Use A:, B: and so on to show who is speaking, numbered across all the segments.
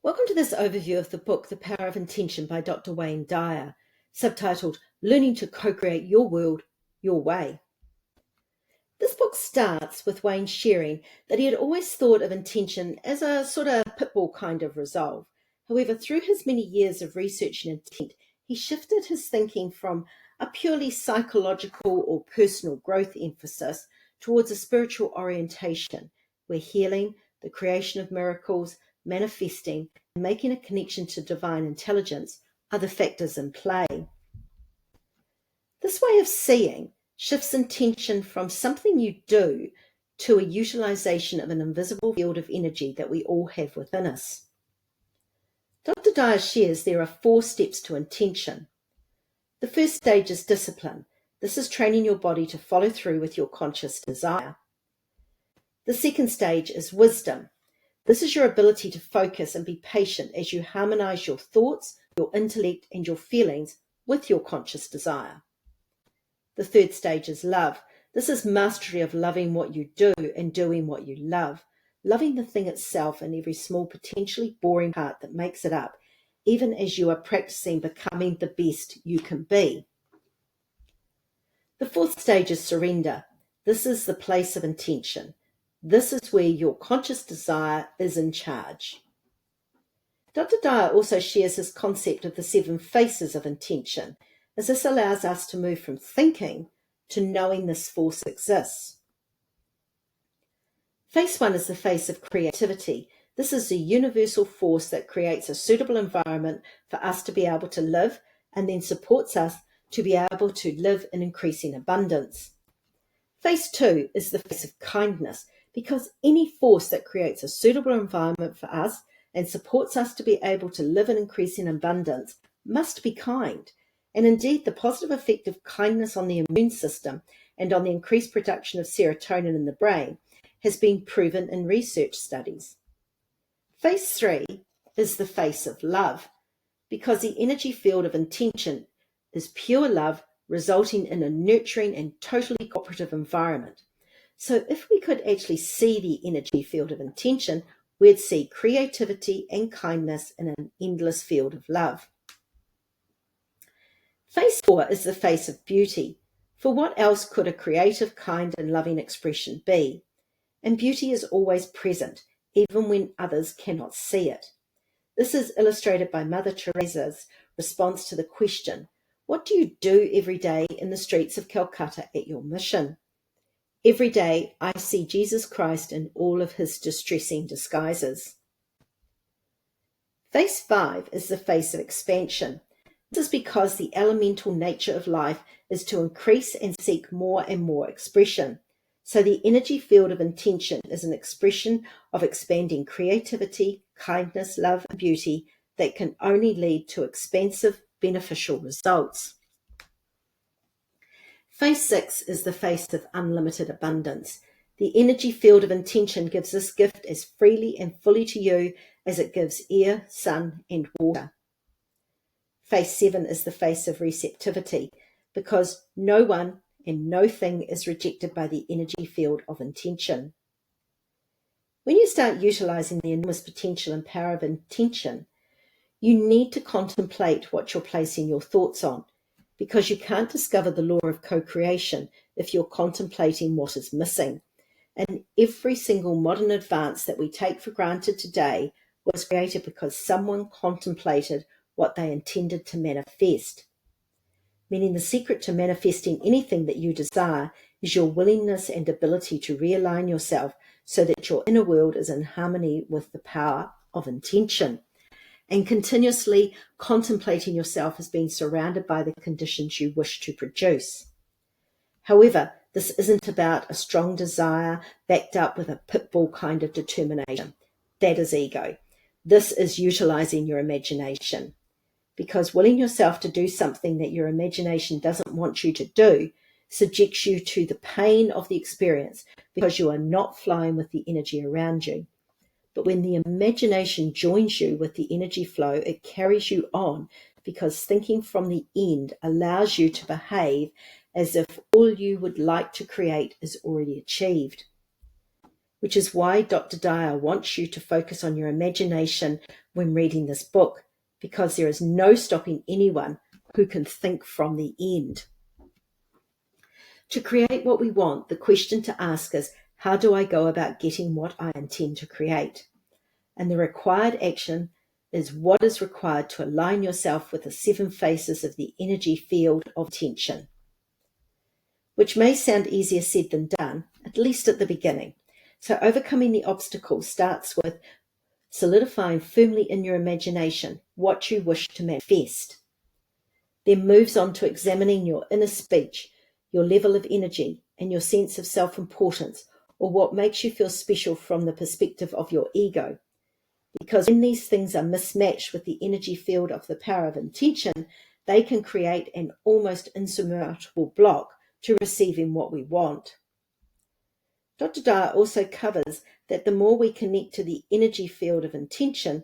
A: Welcome to this overview of the book, The Power of Intention by Dr. Wayne Dyer, subtitled Learning to Co-Create Your World, Your Way. This book starts with Wayne sharing that he had always thought of intention as a sort of pitbull kind of resolve. However, through his many years of research and intent, he shifted his thinking from a purely psychological or personal growth emphasis towards a spiritual orientation, where healing, the creation of miracles, manifesting, and making a connection to divine intelligence are the factors in play. This way of seeing shifts intention from something you do to a utilization of an invisible field of energy that we all have within us. Dr. Dyer shares there are 4 steps to intention. The first stage is discipline. This is training your body to follow through with your conscious desire. The second stage is wisdom. This is your ability to focus and be patient as you harmonize your thoughts, your intellect, and your feelings with your conscious desire. The third stage is love. This is mastery of loving what you do and doing what you love, loving the thing itself and every small, potentially boring part that makes it up, even as you are practicing becoming the best you can be. The fourth stage is surrender. This is the place of intention. This is where your conscious desire is in charge. Dr. Dyer also shares his concept of the 7 faces of intention, as this allows us to move from thinking to knowing this force exists. Phase 1 is the face of creativity. This is the universal force that creates a suitable environment for us to be able to live and then supports us to be able to live in increasing abundance. Phase 2 is the face of kindness, because any force that creates a suitable environment for us and supports us to be able to live in increasing abundance must be kind. And indeed, the positive effect of kindness on the immune system and on the increased production of serotonin in the brain has been proven in research studies. Phase 3 is the face of love, because the energy field of intention is pure love, resulting in a nurturing and totally cooperative environment. So if we could actually see the energy field of intention, we'd see creativity and kindness in an endless field of love. Phase 4 is the face of beauty. For what else could a creative, kind, and loving expression be? And beauty is always present, even when others cannot see it. This is illustrated by Mother Teresa's response to the question, "What do you do every day in the streets of Calcutta at your mission?" Every day I see Jesus Christ in all of his distressing disguises. Phase 5 is the face of expansion. This is because the elemental nature of life is to increase and seek more and more expression. So the energy field of intention is an expression of expanding creativity, kindness, love, and beauty that can only lead to expansive, beneficial results. Phase 6 is the face of unlimited abundance. The energy field of intention gives this gift as freely and fully to you as it gives air, sun, and water. Phase 7 is the face of receptivity, because no one and no thing is rejected by the energy field of intention. When you start utilizing the enormous potential and power of intention, you need to contemplate what you're placing your thoughts on, because you can't discover the law of co-creation if you're contemplating what is missing. And every single modern advance that we take for granted today was created because someone contemplated what they intended to manifest. Meaning the secret to manifesting anything that you desire is your willingness and ability to realign yourself so that your inner world is in harmony with the power of intention, and continuously contemplating yourself as being surrounded by the conditions you wish to produce. However, this isn't about a strong desire backed up with a pitbull kind of determination. That is ego. This is utilizing your imagination, because willing yourself to do something that your imagination doesn't want you to do subjects you to the pain of the experience, because you are not flowing with the energy around you. But when the imagination joins you with the energy flow, it carries you on, because thinking from the end allows you to behave as if all you would like to create is already achieved. which is why Dr. Dyer wants you to focus on your imagination when reading this book, because there is no stopping anyone who can think from the end. To create what we want, the question to ask is, how do I go about getting what I intend to create? And the required action is what is required to align yourself with the 7 faces of the energy field of intention, which may sound easier said than done, at least at the beginning. So overcoming the obstacle starts with solidifying firmly in your imagination what you wish to manifest. Then moves on to examining your inner speech, your level of energy, and your sense of self-importance, or what makes you feel special from the perspective of your ego. Because when these things are mismatched with the energy field of the power of intention, they can create an almost insurmountable block to receiving what we want. Dr. Dyer also covers that the more we connect to the energy field of intention,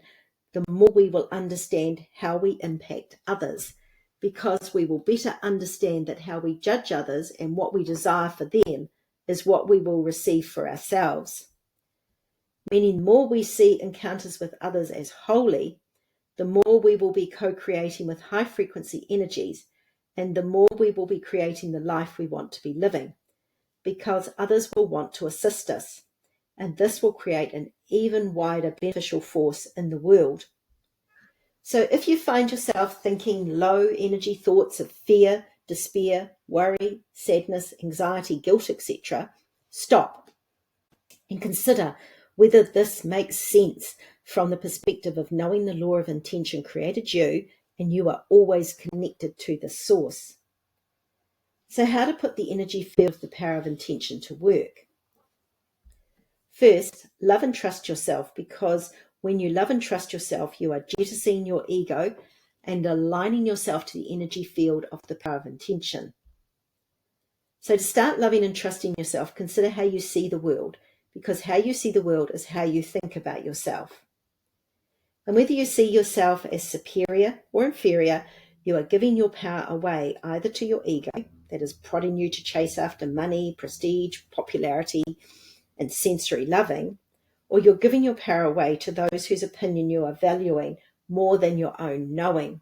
A: the more we will understand how we impact others, because we will better understand that how we judge others and what we desire for them is what we will receive for ourselves. Meaning, the more we see encounters with others as holy, the more we will be co-creating with high-frequency energies, and the more we will be creating the life we want to be living, because others will want to assist us, and this will create an even wider beneficial force in the world. So if you find yourself thinking low energy thoughts of fear, despair, worry, sadness, anxiety, guilt, etc., stop and consider whether this makes sense from the perspective of knowing the law of intention created you and you are always connected to the source. So how to put the energy field of the power of intention to work? First, love and trust yourself, because when you love and trust yourself, you are jettisoning your ego and aligning yourself to the energy field of the power of intention. So to start loving and trusting yourself, consider how you see the world, because how you see the world is how you think about yourself. And whether you see yourself as superior or inferior, you are giving your power away either to your ego, that is prodding you to chase after money, prestige, popularity, and sensory loving, or you're giving your power away to those whose opinion you are valuing more than your own knowing.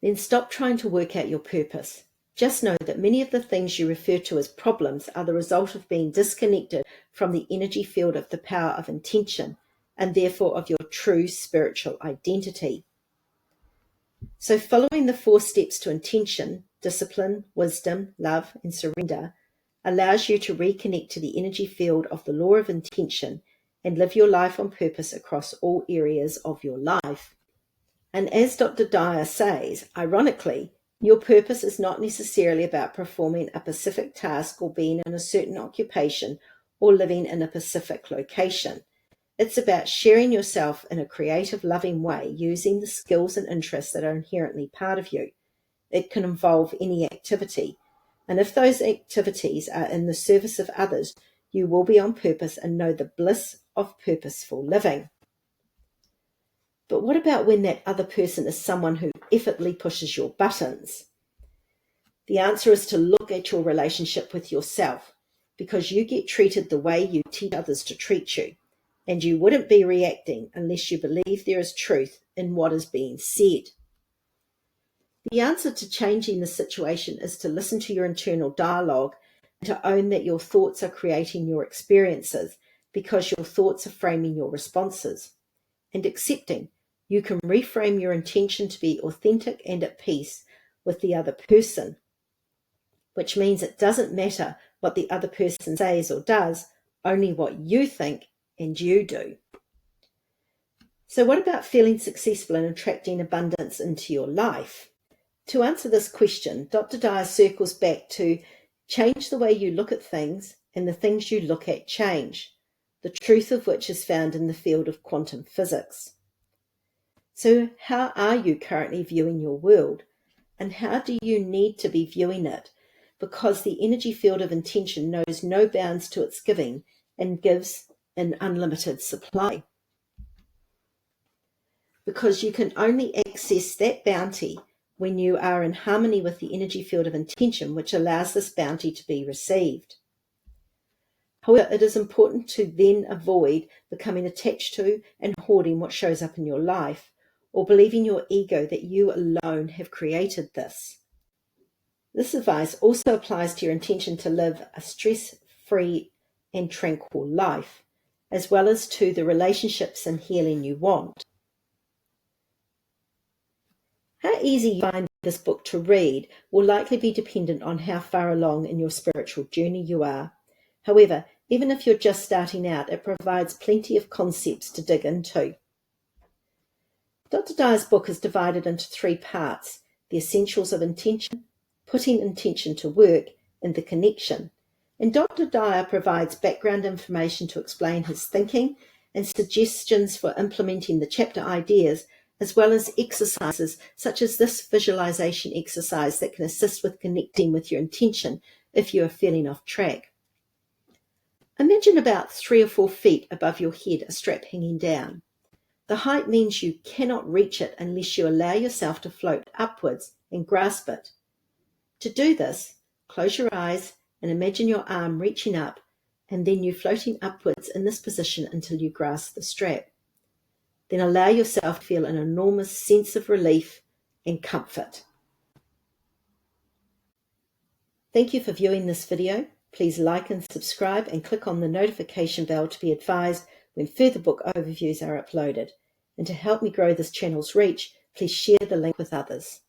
A: Then stop trying to work out your purpose. Just know that many of the things you refer to as problems are the result of being disconnected from the energy field of the power of intention, and therefore of your true spiritual identity. So following the 4 steps to intention, discipline, wisdom, love, and surrender, allows you to reconnect to the energy field of the law of intention and live your life on purpose across all areas of your life. And as Dr. Dyer says, ironically, your purpose is not necessarily about performing a specific task or being in a certain occupation or living in a specific location. It's about sharing yourself in a creative, loving way using the skills and interests that are inherently part of you. It can involve any activity. And if those activities are in the service of others, you will be on purpose and know the bliss of purposeful living. But what about when that other person is someone who effortlessly pushes your buttons? The answer is to look at your relationship with yourself, because you get treated the way you teach others to treat you, and you wouldn't be reacting unless you believe there is truth in what is being said. The answer to changing the situation is to listen to your internal dialogue and to own that your thoughts are creating your experiences, because your thoughts are framing your responses. And accepting you can reframe your intention to be authentic and at peace with the other person, which means it doesn't matter what the other person says or does, only what you think and you do. So what about feeling successful and attracting abundance into your life? To answer this question, Dr. Dyer circles back to change the way you look at things, and the things you look at change, the truth of which is found in the field of quantum physics. So how are you currently viewing your world, and how do you need to be viewing it? Because the energy field of intention knows no bounds to its giving and gives an unlimited supply. Because you can only access that bounty when you are in harmony with the energy field of intention, which allows this bounty to be received. However, it is important to then avoid becoming attached to and hoarding what shows up in your life, or believing your ego that you alone have created this. This advice also applies to your intention to live a stress-free and tranquil life, as well as to the relationships and healing you want. How easy you find this book to read will likely be dependent on how far along in your spiritual journey you are. However, even if you're just starting out, it provides plenty of concepts to dig into. Dr. Dyer's book is divided into 3 parts: the essentials of intention, putting intention to work, and the connection. And Dr. Dyer provides background information to explain his thinking and suggestions for implementing the chapter ideas, as well as exercises such as this visualization exercise that can assist with connecting with your intention if you are feeling off track. Imagine about 3 or 4 feet above your head a strap hanging down. The height means you cannot reach it unless you allow yourself to float upwards and grasp it. To do this, close your eyes and imagine your arm reaching up and then you floating upwards in this position until you grasp the strap. Then allow yourself to feel an enormous sense of relief and comfort. Thank you for viewing this video. Please like and subscribe and click on the notification bell to be advised when further book overviews are uploaded. And to help me grow this channel's reach, please share the link with others.